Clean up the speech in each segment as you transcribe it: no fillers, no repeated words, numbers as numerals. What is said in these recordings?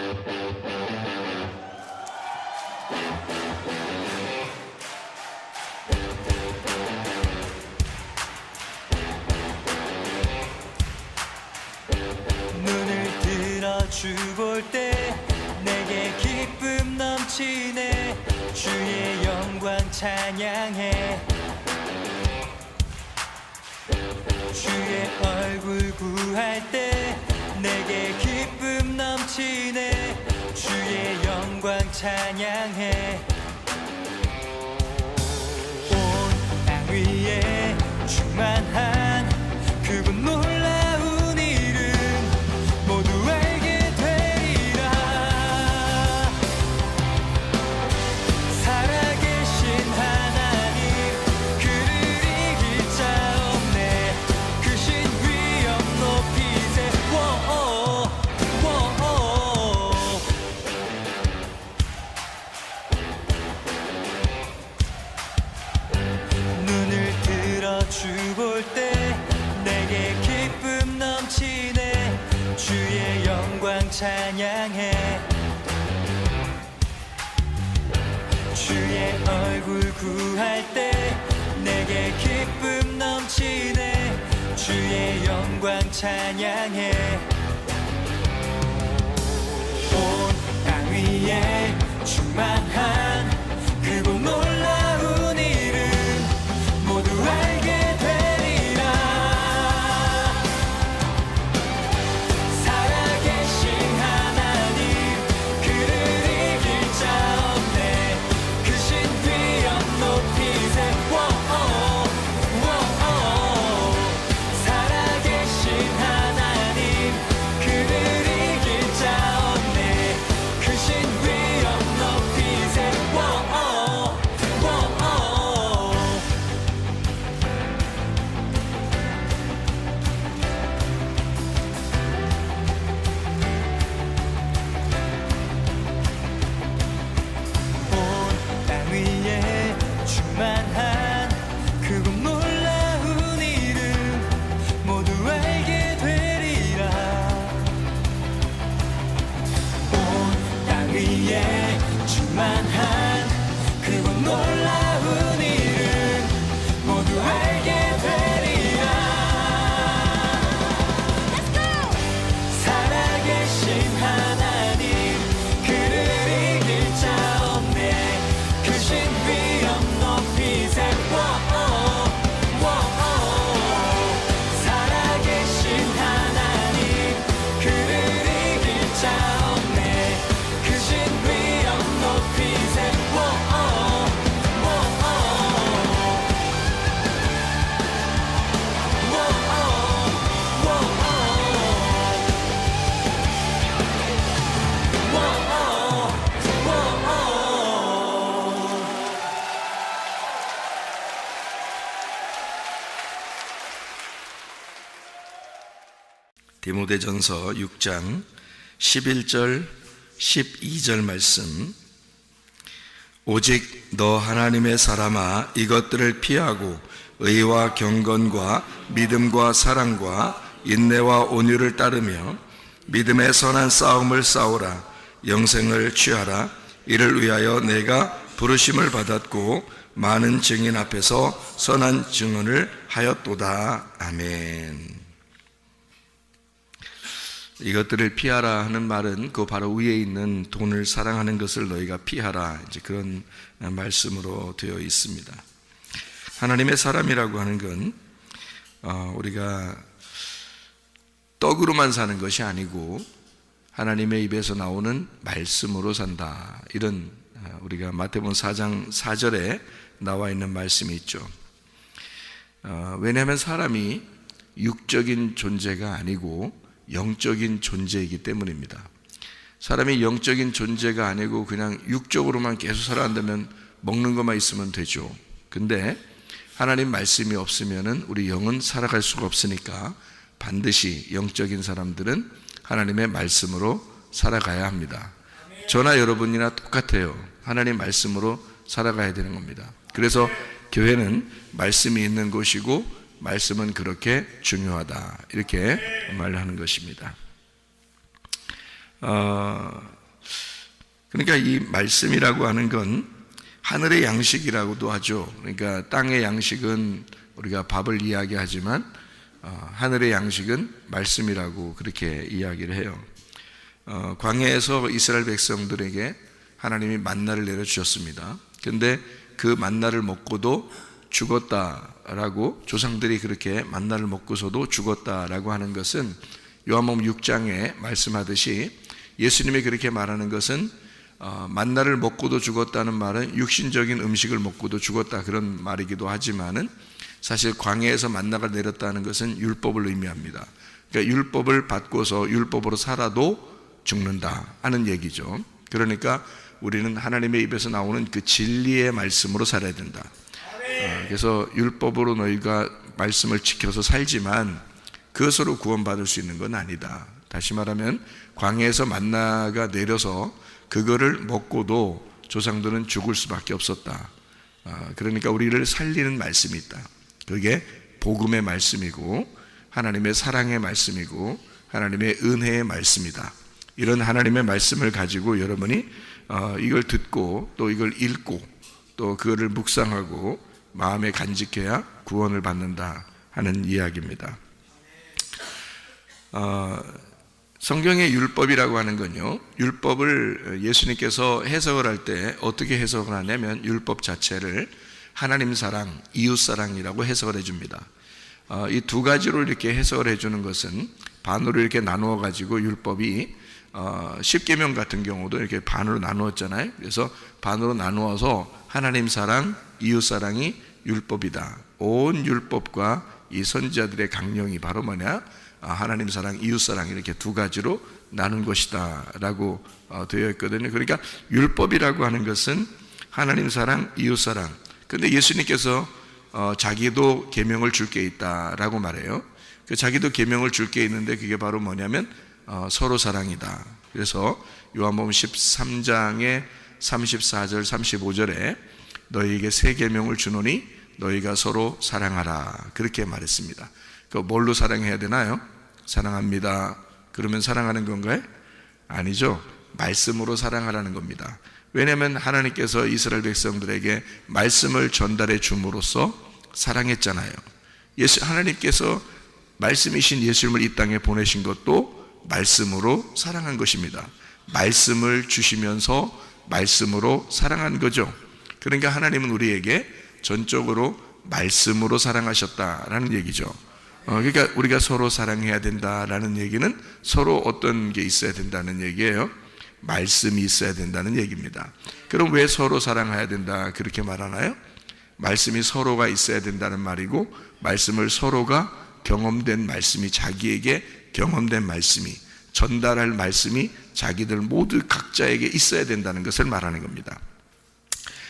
눈을 들어 주 볼 때 내게 기쁨 넘치네. 주의 영광 찬양해. 주의 얼굴 구할 때 내게 기쁨 넘치네. 주의 영광 찬양해. 온 땅 위에 충만한 그분 놀라운 이름 모두 알게 되리라. 살아계신 하나님 그를 이길 자 없네. 크신 위엄 높이세. 눈을 들어 주 볼 때 내게 기쁨 넘치네. 주의 영광 찬양해. 주의 얼굴 구할 때 내게 기쁨 넘치네. 주의 영광 찬양해. 온 땅 위에 충만한 그곳 놀라운 이름 모두 알게 되리라. 살아계신 하나님 그를 이길 자 없네. 크신 위엄 높이세. 살아계신 하나님 그를 이길 자 없네. 크신 위엄 높이세. 온 땅 위에 충만한 그곳 놀라운 이름 모두 알게 되리라. 온 땅 위에 충만한 그곳 놀라운 이름 모두 알게 되리라. 살아계신 하나님 그를 이길 자 없네. 크신 위엄 높이세. 살아계신 하나님 그를 이길 자 없네. 크신 위엄 높이세. 디모데전서 6장 11절 12절 말씀. 오직 너 하나님의 사람아 이것들을 피하고 의와 경건과 믿음과 사랑과 인내와 온유를 따르며 믿음의 선한 싸움을 싸우라. 영생을 취하라. 이를 위하여 내가 부르심을 받았고 많은 증인 앞에서 선한 증언을 하였도다. 아멘. 이것들을 피하라 하는 말은 그 바로 위에 있는 돈을 사랑하는 것을 너희가 피하라, 이제 그런 말씀으로 되어 있습니다. 하나님의 사람이라고 하는 건 우리가 떡으로만 사는 것이 아니고 하나님의 입에서 나오는 말씀으로 산다. 이런 우리가 마태복음 4장 4절에 나와 있는 말씀이 있죠. 왜냐하면 사람이 육적인 존재가 아니고 영적인 존재이기 때문입니다. 사람이 영적인 존재가 아니고 그냥 육적으로만 계속 살아간다면 먹는 것만 있으면 되죠. 근데 하나님 말씀이 없으면은 우리 영은 살아갈 수가 없으니까 반드시 영적인 사람들은 하나님의 말씀으로 살아가야 합니다. 저나 여러분이나 똑같아요. 하나님 말씀으로 살아가야 되는 겁니다. 그래서 교회는 말씀이 있는 곳이고 말씀은 그렇게 중요하다, 이렇게 말을 하는 것입니다. 그러니까 이 말씀이라고 하는 건 하늘의 양식이라고도 하죠. 그러니까 땅의 양식은 우리가 밥을 이야기하지만 하늘의 양식은 말씀이라고 그렇게 이야기를 해요. 광야에서 이스라엘 백성들에게 하나님이 만나를 내려주셨습니다. 그런데 그 만나를 먹고도 죽었다라고, 조상들이 그렇게 만나를 먹고서도 죽었다라고 하는 것은 요한복음 6장에 말씀하듯이 예수님이 그렇게 말하는 것은 만나를 먹고도 죽었다는 말은 육신적인 음식을 먹고도 죽었다 그런 말이기도 하지만은 사실 광야에서 만나가 내렸다는 것은 율법을 의미합니다. 그러니까 율법을 받고서 율법으로 살아도 죽는다 하는 얘기죠. 그러니까 우리는 하나님의 입에서 나오는 그 진리의 말씀으로 살아야 된다. 그래서 율법으로 너희가 말씀을 지켜서 살지만 그것으로 구원받을 수 있는 건 아니다. 다시 말하면 광야에서 만나가 내려서 그거를 먹고도 조상들은 죽을 수밖에 없었다. 그러니까 우리를 살리는 말씀이 있다. 그게 복음의 말씀이고 하나님의 사랑의 말씀이고 하나님의 은혜의 말씀이다. 이런 하나님의 말씀을 가지고 여러분이 이걸 듣고 또 이걸 읽고 또 그거를 묵상하고 마음에 간직해야 구원을 받는다 하는 이야기입니다. 성경의 율법이라고 하는 건요, 율법을 예수님께서 해석을 할 때 어떻게 해석을 하냐면 율법 자체를 하나님 사랑, 이웃 사랑이라고 해석을 해줍니다. 이 두 가지로 이렇게 해석을 해주는 것은 반으로 이렇게 나누어 가지고 율법이 10계명 같은 경우도 이렇게 반으로 나누었잖아요. 그래서 반으로 나누어서 하나님 사랑, 이웃 사랑이 율법이다. 온 율법과 이 선지자들의 강령이 바로 뭐냐? 하나님 사랑, 이웃 사랑 이렇게 두 가지로 나눈 것이다 라고 되어 있거든요. 그러니까 율법이라고 하는 것은 하나님 사랑, 이웃 사랑. 근데 예수님께서 자기도 계명을 줄 게 있다라고 말해요. 그 자기도 계명을 줄 게 있는데 그게 바로 뭐냐면 서로 사랑이다. 그래서 요한복음 13장의 34절 35절에 너희에게 새 계명을 주노니 너희가 서로 사랑하라 그렇게 말했습니다. 그 뭘로 사랑해야 되나요? 사랑합니다. 그러면 사랑하는 건가요? 아니죠. 말씀으로 사랑하라는 겁니다. 왜냐하면 하나님께서 이스라엘 백성들에게 말씀을 전달해 줌으로써 사랑했잖아요. 하나님께서 말씀이신 예수님을 이 땅에 보내신 것도 말씀으로 사랑한 것입니다. 말씀을 주시면서 말씀으로 사랑한 거죠. 그러니까 하나님은 우리에게 전적으로 말씀으로 사랑하셨다라는 얘기죠. 그러니까 우리가 서로 사랑해야 된다라는 얘기는 서로 어떤 게 있어야 된다는 얘기예요. 말씀이 있어야 된다는 얘기입니다. 그럼 왜 서로 사랑해야 된다 그렇게 말하나요? 말씀이 서로가 있어야 된다는 말이고, 말씀을 서로가 경험된 말씀이, 자기에게 경험된 말씀이, 전달할 말씀이 자기들 모두 각자에게 있어야 된다는 것을 말하는 겁니다.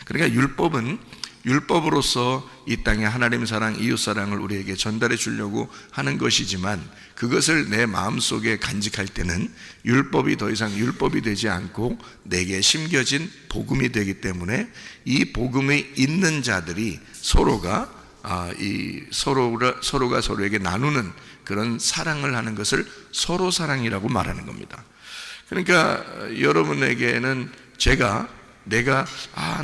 그러니까 율법은 율법으로서 이 땅에 하나님 사랑, 이웃 사랑을 우리에게 전달해 주려고 하는 것이지만 그것을 내 마음속에 간직할 때는 율법이 더 이상 율법이 되지 않고 내게 심겨진 복음이 되기 때문에 이 복음이 있는 자들이 서로가 서로가 서로에게 나누는 그런 사랑을 하는 것을 서로 사랑이라고 말하는 겁니다. 그러니까 여러분에게는 내가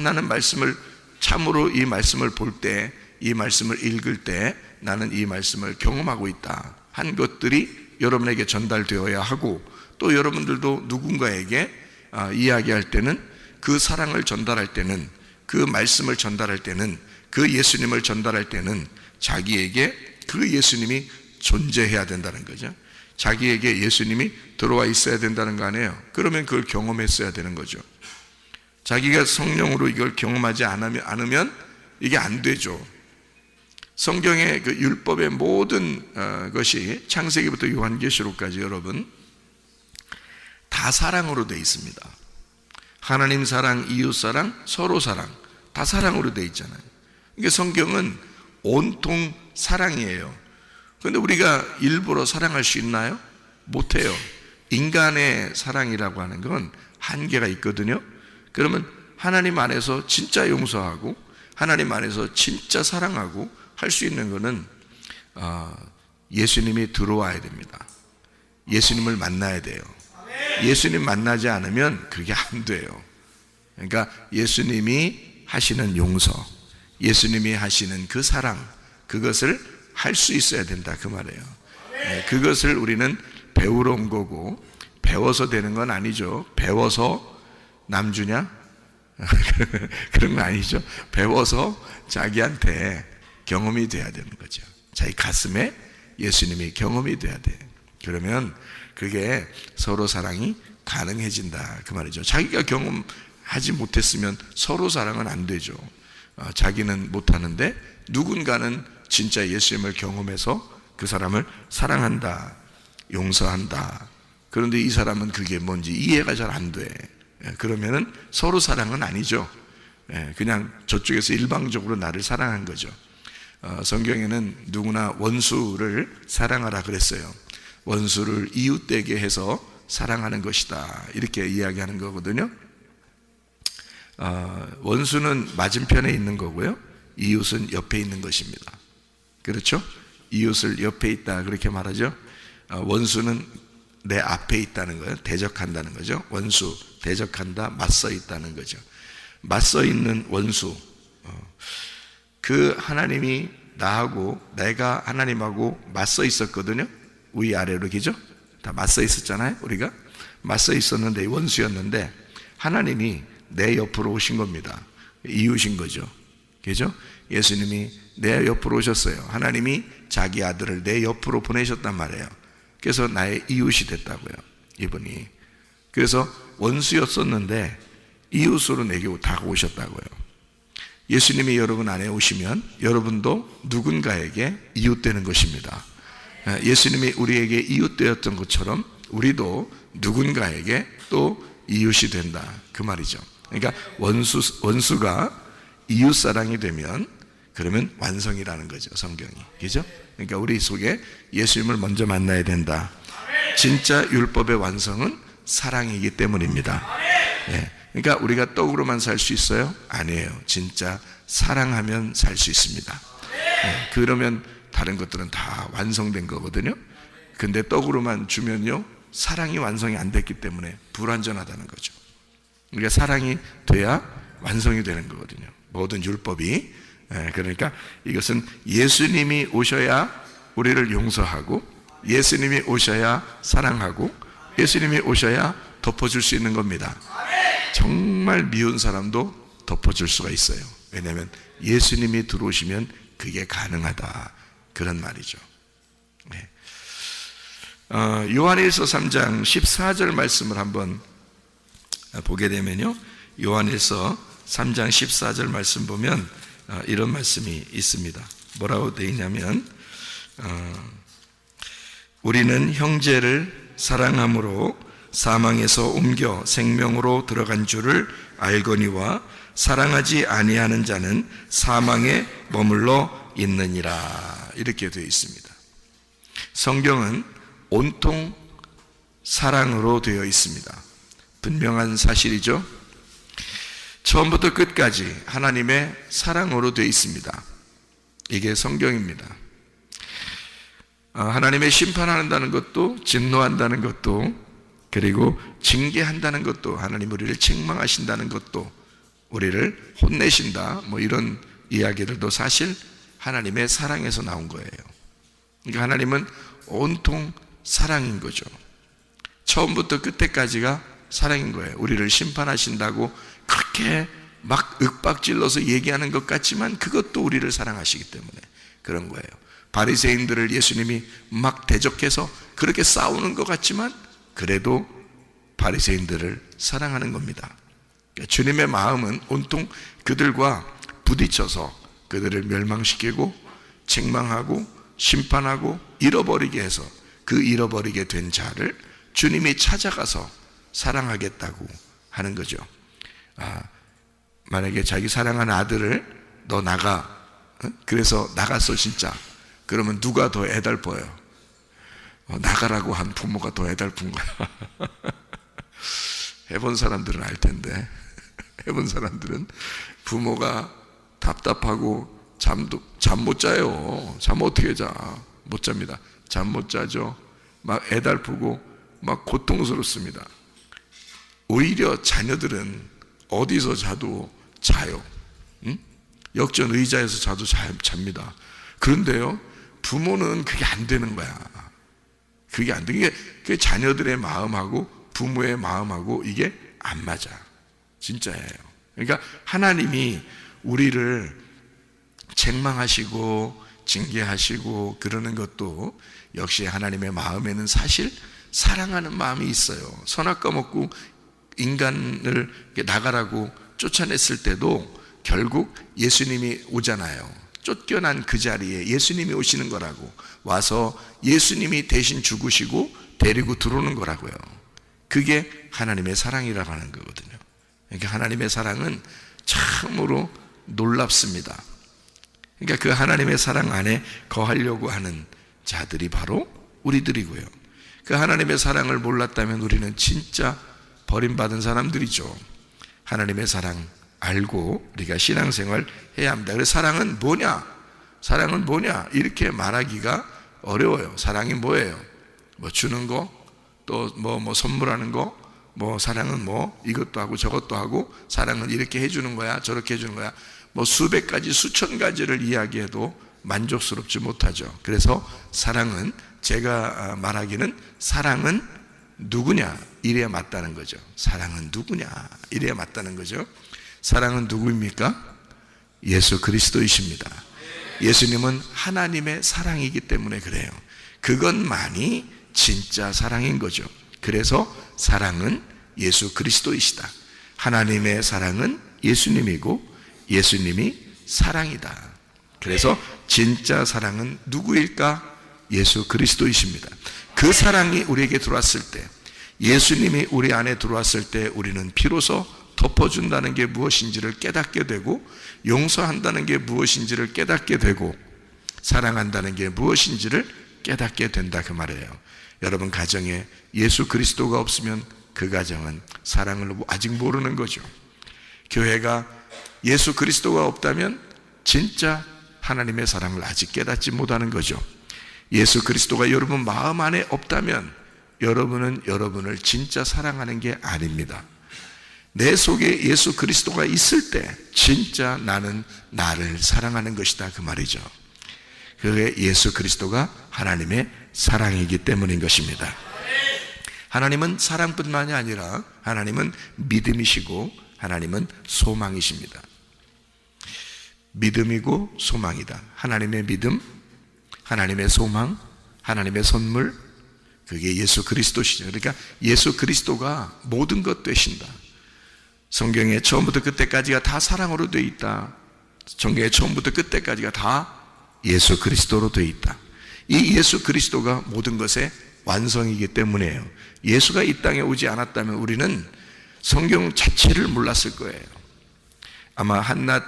나는 말씀을 참으로 이 말씀을 볼 때, 이 말씀을 읽을 때 나는 이 말씀을 경험하고 있다 한 것들이 여러분에게 전달되어야 하고, 또 여러분들도 누군가에게 이야기할 때는 그 사랑을 전달할 때는, 그 말씀을 전달할 때는, 그 예수님을 전달할 때는 자기에게 그 예수님이 존재해야 된다는 거죠. 자기에게 예수님이 들어와 있어야 된다는 거 아니에요. 그러면 그걸 경험했어야 되는 거죠. 자기가 성령으로 이걸 경험하지 않으면 이게 안 되죠. 성경의 그 율법의 모든 것이 창세기부터 요한계시록까지 여러분 다 사랑으로 되어 있습니다. 하나님 사랑, 이웃 사랑, 서로 사랑 다 사랑으로 되어 있잖아요. 이게 성경은 온통 사랑이에요. 그런데 우리가 일부러 사랑할 수 있나요? 못해요. 인간의 사랑이라고 하는 건 한계가 있거든요. 그러면 하나님 안에서 진짜 용서하고 하나님 안에서 진짜 사랑하고 할 수 있는 것은 예수님이 들어와야 됩니다. 예수님을 만나야 돼요. 예수님 만나지 않으면 그게 안 돼요. 그러니까 예수님이 하시는 용서, 예수님이 하시는 그 사랑, 그것을 할 수 있어야 된다 그 말이에요. 그것을 우리는 배우러 온 거고, 배워서 되는 건 아니죠. 배워서 남 주냐? 그런 거 아니죠. 배워서 자기한테 경험이 돼야 되는 거죠. 자기 가슴에 예수님이 경험이 돼야 돼. 그러면 그게 서로 사랑이 가능해진다 그 말이죠. 자기가 경험하지 못했으면 서로 사랑은 안 되죠. 자기는 못하는데 누군가는 진짜 예수님을 경험해서 그 사람을 사랑한다, 용서한다. 그런데 이 사람은 그게 뭔지 이해가 잘 안 돼. 그러면은 서로 사랑은 아니죠. 그냥 저쪽에서 일방적으로 나를 사랑한 거죠. 성경에는 누구나 원수를 사랑하라 그랬어요. 원수를 이웃되게 해서 사랑하는 것이다 이렇게 이야기하는 거거든요. 원수는 맞은편에 있는 거고요, 이웃은 옆에 있는 것입니다. 그렇죠? 이웃을 옆에 있다 그렇게 말하죠. 원수는 내 앞에 있다는 거예요. 대적한다는 거죠. 원수, 대적한다, 맞서 있다는 거죠. 맞서 있는 원수, 그 하나님이 나하고 내가 하나님하고 맞서 있었거든요. 위아래로 그죠? 다 맞서 있었잖아요. 우리가 맞서 있었는데 원수였는데 하나님이 내 옆으로 오신 겁니다. 이웃인 거죠. 그죠? 예수님이 내 옆으로 오셨어요. 하나님이 자기 아들을 내 옆으로 보내셨단 말이에요. 그래서 나의 이웃이 됐다고요, 이분이. 그래서 원수였었는데 이웃으로 내게 다가오셨다고요. 예수님이 여러분 안에 오시면 여러분도 누군가에게 이웃되는 것입니다. 예수님이 우리에게 이웃되었던 것처럼 우리도 누군가에게 또 이웃이 된다 그 말이죠. 그러니까 원수가 이웃사랑이 되면 그러면 완성이라는 거죠, 성경이. 그죠? 그러니까 우리 속에 예수님을 먼저 만나야 된다. 진짜 율법의 완성은 사랑이기 때문입니다. 그러니까 우리가 떡으로만 살 수 있어요? 아니에요. 진짜 사랑하면 살 수 있습니다. 그러면 다른 것들은 다 완성된 거거든요. 근데 떡으로만 주면요, 사랑이 완성이 안 됐기 때문에 불완전하다는 거죠. 그러니까 사랑이 돼야 완성이 되는 거거든요, 모든 율법이. 그러니까 이것은 예수님이 오셔야 우리를 용서하고, 예수님이 오셔야 사랑하고, 예수님이 오셔야 덮어줄 수 있는 겁니다. 정말 미운 사람도 덮어줄 수가 있어요. 왜냐하면 예수님이 들어오시면 그게 가능하다 그런 말이죠. 요한일서 3장 14절 말씀을 한번 보게 되면요, 요한일서 3장 14절 말씀 보면 이런 말씀이 있습니다. 뭐라고 되어 있냐면, 우리는 형제를 사랑함으로 사망에서 옮겨 생명으로 들어간 줄을 알거니와 사랑하지 아니하는 자는 사망에 머물러 있느니라 이렇게 되어 있습니다. 성경은 온통 사랑으로 되어 있습니다. 분명한 사실이죠. 처음부터 끝까지 하나님의 사랑으로 되어 있습니다. 이게 성경입니다. 하나님의 심판한다는 것도, 진노한다는 것도, 그리고 징계한다는 것도, 하나님 우리를 책망하신다는 것도, 우리를 혼내신다, 뭐 이런 이야기들도 사실 하나님의 사랑에서 나온 거예요. 그러니까 하나님은 온통 사랑인 거죠. 처음부터 끝에까지가 사랑인 거예요. 우리를 심판하신다고 그렇게 막 윽박질러서 얘기하는 것 같지만 그것도 우리를 사랑하시기 때문에 그런 거예요. 바리새인들을 예수님이 막 대적해서 그렇게 싸우는 것 같지만 그래도 바리새인들을 사랑하는 겁니다. 그러니까 주님의 마음은 온통 그들과 부딪혀서 그들을 멸망시키고 책망하고 심판하고 잃어버리게 해서 그 잃어버리게 된 자를 주님이 찾아가서 사랑하겠다고 하는 거죠. 만약에 자기 사랑하는 아들을 너 나가, 그래서 나갔어 진짜, 그러면 누가 더 애달퍼요? 나가라고 한 부모가 더 애달픈 거야. 해본 사람들은 알 텐데, 해본 사람들은 부모가 답답하고 잠 못 자요. 잠 어떻게 자? 못 잡니다. 잠 못 자죠. 막 애달프고 막 고통스럽습니다. 오히려 자녀들은 어디서 자도 자요. 응? 역전 의자에서 자도 잡니다. 그런데요, 부모는 그게 안 되는 거야. 그게 안 돼. 그게 자녀들의 마음하고 부모의 마음하고 이게 안 맞아. 진짜예요. 그러니까 하나님이 우리를 책망하시고 징계하시고 그러는 것도 역시 하나님의 마음에는 사실 사랑하는 마음이 있어요. 선악과 먹고 인간을 나가라고 쫓아냈을 때도 결국 예수님이 오잖아요. 쫓겨난 그 자리에 예수님이 오시는 거라고, 와서 예수님이 대신 죽으시고 데리고 들어오는 거라고요. 그게 하나님의 사랑이라고 하는 거거든요. 그러니까 하나님의 사랑은 참으로 놀랍습니다. 그러니까 그 하나님의 사랑 안에 거하려고 하는 자들이 바로 우리들이고요. 그 하나님의 사랑을 몰랐다면 우리는 진짜 버림받은 사람들이죠. 하나님의 사랑 알고 우리가 신앙생활 해야 합니다. 그래서 사랑은 뭐냐? 사랑은 뭐냐? 이렇게 말하기가 어려워요. 사랑이 뭐예요? 뭐 주는 거, 또 뭐 선물하는 거, 뭐 사랑은 뭐 이것도 하고 저것도 하고, 사랑은 이렇게 해주는 거야, 저렇게 해주는 거야. 뭐 수백 가지, 수천 가지를 이야기해도 만족스럽지 못하죠. 그래서 사랑은, 제가 말하기는 사랑은 누구냐? 이래야 맞다는 거죠. 사랑은 누구냐? 이래야 맞다는 거죠. 사랑은 누구입니까? 예수 그리스도이십니다. 예수님은 하나님의 사랑이기 때문에 그래요. 그것만이 진짜 사랑인 거죠. 그래서 사랑은 예수 그리스도이시다. 하나님의 사랑은 예수님이고 예수님이 사랑이다. 그래서 진짜 사랑은 누구일까? 예수 그리스도이십니다. 그 사랑이 우리에게 들어왔을 때, 예수님이 우리 안에 들어왔을 때 우리는 비로소 덮어준다는 게 무엇인지를 깨닫게 되고, 용서한다는 게 무엇인지를 깨닫게 되고, 사랑한다는 게 무엇인지를 깨닫게 된다, 그 말이에요. 여러분 가정에 예수 그리스도가 없으면 그 가정은 사랑을 아직 모르는 거죠. 교회가 예수 그리스도가 없다면 진짜 하나님의 사랑을 아직 깨닫지 못하는 거죠. 예수 그리스도가 여러분 마음 안에 없다면 여러분은 여러분을 진짜 사랑하는 게 아닙니다. 내 속에 예수 그리스도가 있을 때 진짜 나는 나를 사랑하는 것이다, 그 말이죠. 그게 예수 그리스도가 하나님의 사랑이기 때문인 것입니다. 하나님은 사랑뿐만이 아니라 하나님은 믿음이시고 하나님은 소망이십니다. 믿음이고 소망이다. 하나님의 믿음, 하나님의 소망, 하나님의 선물, 그게 예수 그리스도시죠. 그러니까 예수 그리스도가 모든 것 되신다. 성경에 처음부터 끝까지가 다 사랑으로 되어 있다. 성경에 처음부터 끝까지가 다 예수 그리스도로 되어 있다. 이 예수 그리스도가 모든 것의 완성이기 때문이에요. 예수가 이 땅에 오지 않았다면 우리는 성경 자체를 몰랐을 거예요. 아마 한낱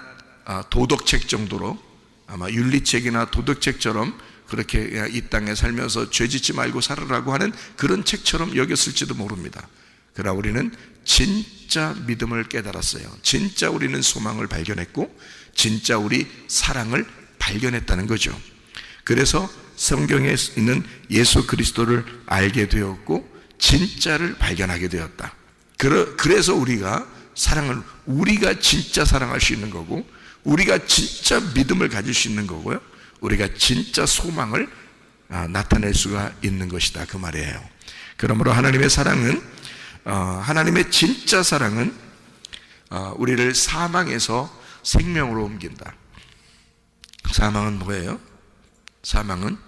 도덕책 정도로, 아마 윤리책이나 도덕책처럼 그렇게 이 땅에 살면서 죄짓지 말고 살으라고 하는 그런 책처럼 여겼을지도 모릅니다. 그러나 우리는 진짜 믿음을 깨달았어요. 진짜 우리는 소망을 발견했고 진짜 우리 사랑을 발견했다는 거죠. 그래서 성경에 있는 예수 그리스도를 알게 되었고 진짜를 발견하게 되었다. 그래서 우리가 사랑을, 우리가 진짜 사랑할 수 있는 거고, 우리가 진짜 믿음을 가질 수 있는 거고요, 우리가 진짜 소망을 나타낼 수가 있는 것이다, 그 말이에요. 그러므로 하나님의 사랑은, 하나님의 진짜 사랑은 우리를 사망에서 생명으로 옮긴다. 사망은 뭐예요? 사망은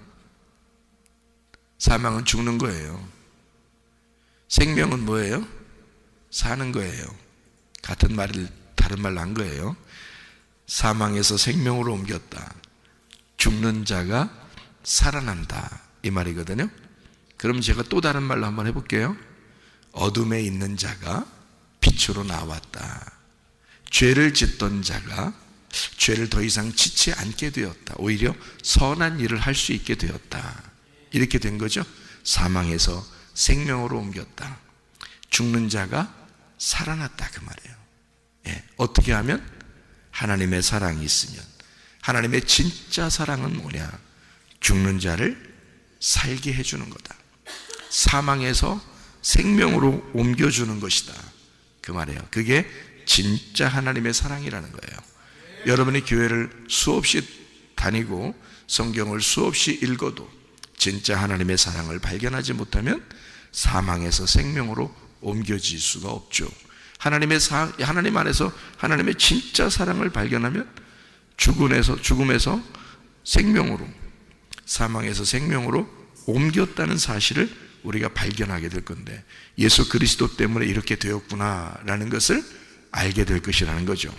죽는 거예요. 생명은 뭐예요? 사는 거예요. 같은 말을 다른 말로 한 거예요. 사망에서 생명으로 옮겼다. 죽는 자가 살아난다, 이 말이거든요. 그럼 제가 또 다른 말로 한번 해볼게요. 어둠에 있는 자가 빛으로 나왔다. 죄를 짓던 자가 죄를 더 이상 짓지 않게 되었다. 오히려 선한 일을 할 수 있게 되었다. 이렇게 된 거죠. 사망에서 생명으로 옮겼다. 죽는 자가 살아났다, 그 말이에요. 예, 어떻게 하면? 하나님의 사랑이 있으면. 하나님의 진짜 사랑은 뭐냐? 죽는 자를 살게 해주는 거다. 사망에서 생명으로 옮겨주는 것이다, 그 말이에요. 그게 진짜 하나님의 사랑이라는 거예요. 여러분이 교회를 수없이 다니고 성경을 수없이 읽어도 진짜 하나님의 사랑을 발견하지 못하면 사망에서 생명으로 옮겨질 수가 없죠. 하나님 안에서 하나님의 진짜 사랑을 발견하면 죽음에서 생명으로, 사망에서 생명으로 옮겼다는 사실을 우리가 발견하게 될 건데, 예수 그리스도 때문에 이렇게 되었구나라는 것을 알게 될 것이라는 거죠.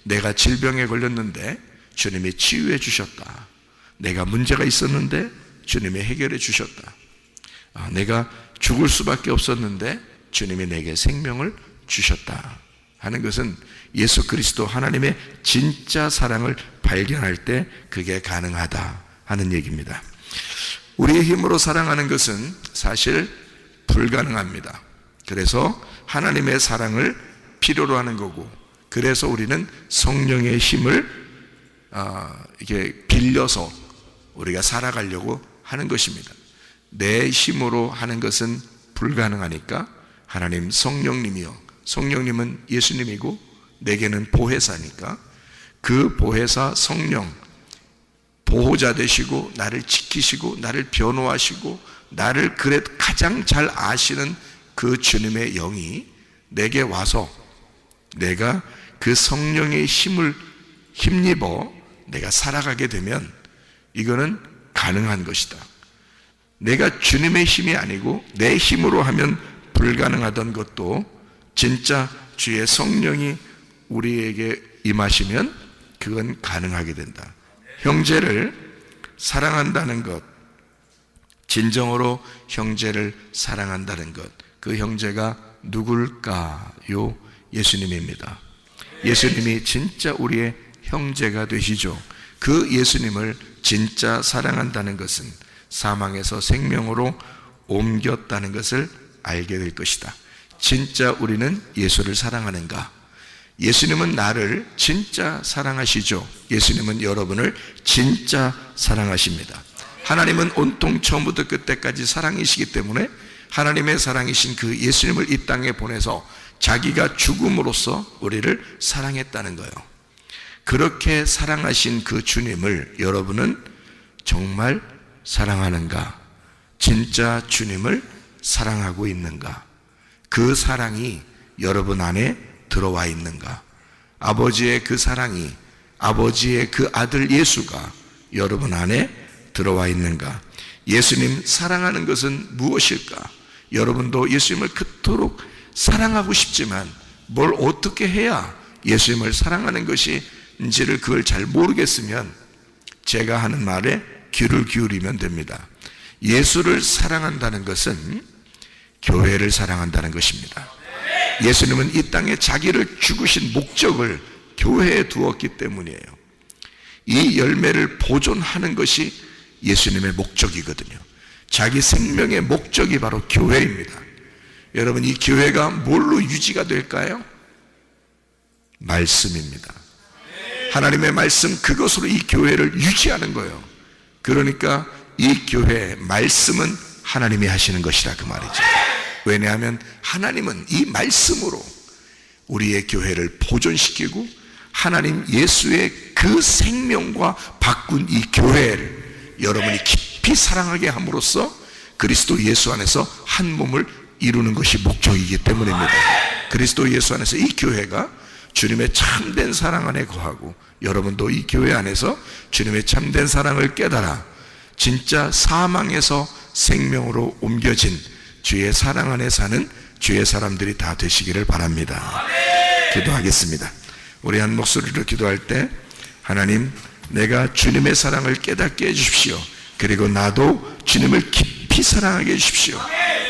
내가 질병에 걸렸는데 주님이 치유해 주셨다. 내가 문제가 있었는데 주님이 해결해 주셨다. 내가 죽을 수밖에 없었는데 주님이 내게 생명을 주셨다 하는 것은 예수 그리스도 하나님의 진짜 사랑을 발견할 때 그게 가능하다 하는 얘기입니다. 우리의 힘으로 사랑하는 것은 사실 불가능합니다. 그래서 하나님의 사랑을 필요로 하는 거고, 그래서 우리는 성령의 힘을 이렇게 빌려서 우리가 살아가려고 하는 것입니다. 내 힘으로 하는 것은 불가능하니까 하나님 성령님이요, 성령님은 예수님이고 내게는 보혜사니까 그 보혜사 성령, 보호자 되시고 나를 지키시고 나를 변호하시고 나를 가장 잘 아시는 그 주님의 영이 내게 와서 내가 그 성령의 힘을 힘입어 내가 살아가게 되면 이거는 가능한 것이다. 내가 주님의 힘이 아니고 내 힘으로 하면 불가능하던 것도 진짜 주의 성령이 우리에게 임하시면 그건 가능하게 된다. 형제를 사랑한다는 것, 진정으로 형제를 사랑한다는 것, 그 형제가 누굴까요? 예수님입니다. 예수님이 진짜 우리의 형제가 되시죠. 그 예수님을 진짜 사랑한다는 것은 사망에서 생명으로 옮겼다는 것을 알게 될 것이다. 진짜 우리는 예수를 사랑하는가? 예수님은 나를 진짜 사랑하시죠. 예수님은 여러분을 진짜 사랑하십니다. 하나님은 온통 처음부터 끝까지 사랑이시기 때문에 하나님의 사랑이신 그 예수님을 이 땅에 보내서 자기가 죽음으로써 우리를 사랑했다는 거예요. 그렇게 사랑하신 그 주님을 여러분은 정말 사랑하는가? 진짜 주님을 사랑하고 있는가? 그 사랑이 여러분 안에 들어와 있는가? 아버지의 그 사랑이, 아버지의 그 아들 예수가 여러분 안에 들어와 있는가? 예수님 사랑하는 것은 무엇일까? 여러분도 예수님을 그토록 사랑하고 싶지만 뭘 어떻게 해야 예수님을 사랑하는 것인지를 그걸 잘 모르겠으면 제가 하는 말에 귀를 기울이면 됩니다. 예수를 사랑한다는 것은 교회를 사랑한다는 것입니다. 예수님은 이 땅에 자기를 죽으신 목적을 교회에 두었기 때문이에요. 이 열매를 보존하는 것이 예수님의 목적이거든요. 자기 생명의 목적이 바로 교회입니다. 여러분, 이 교회가 뭘로 유지가 될까요? 말씀입니다. 하나님의 말씀, 그것으로 이 교회를 유지하는 거예요. 그러니까 이 교회의 말씀은 하나님이 하시는 것이라 그 말이죠. 왜냐하면 하나님은 이 말씀으로 우리의 교회를 보존시키고 하나님 예수의 그 생명과 바꾼 이 교회를 여러분이 깊이 사랑하게 함으로써 그리스도 예수 안에서 한 몸을 이루는 것이 목적이기 때문입니다. 그리스도 예수 안에서 이 교회가 주님의 참된 사랑 안에 거하고 여러분도 이 교회 안에서 주님의 참된 사랑을 깨달아 진짜 사망에서 생명으로 옮겨진 주의 사랑 안에 사는 주의 사람들이 다 되시기를 바랍니다. 기도하겠습니다. 우리 한 목소리로 기도할 때 하나님, 내가 주님의 사랑을 깨닫게 해주십시오. 그리고 나도 주님을 깊이 사랑하게 해주십시오.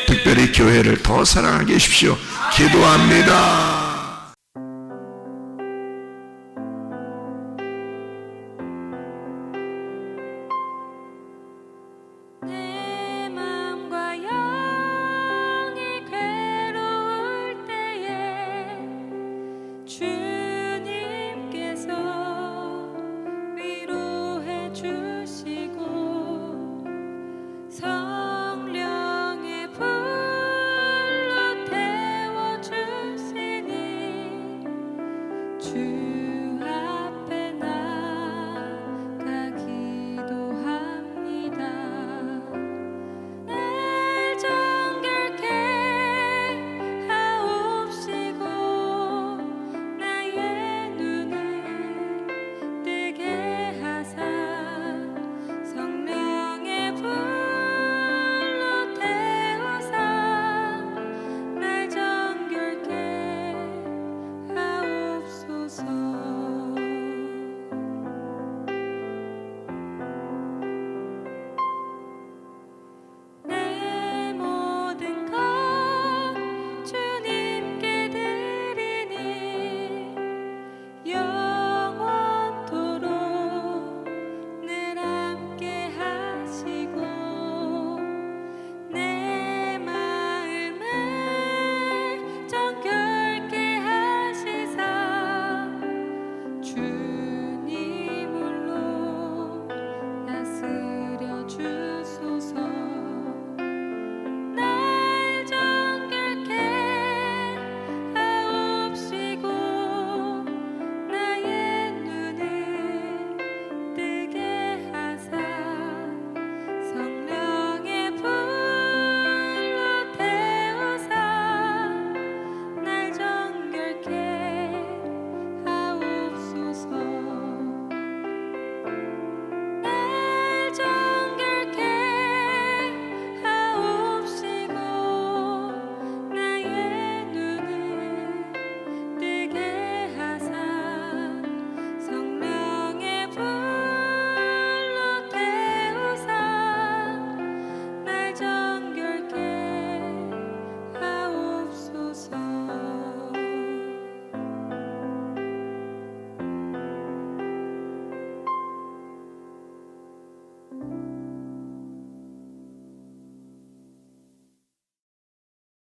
특별히 교회를 더 사랑하게 해주십시오. 기도합니다.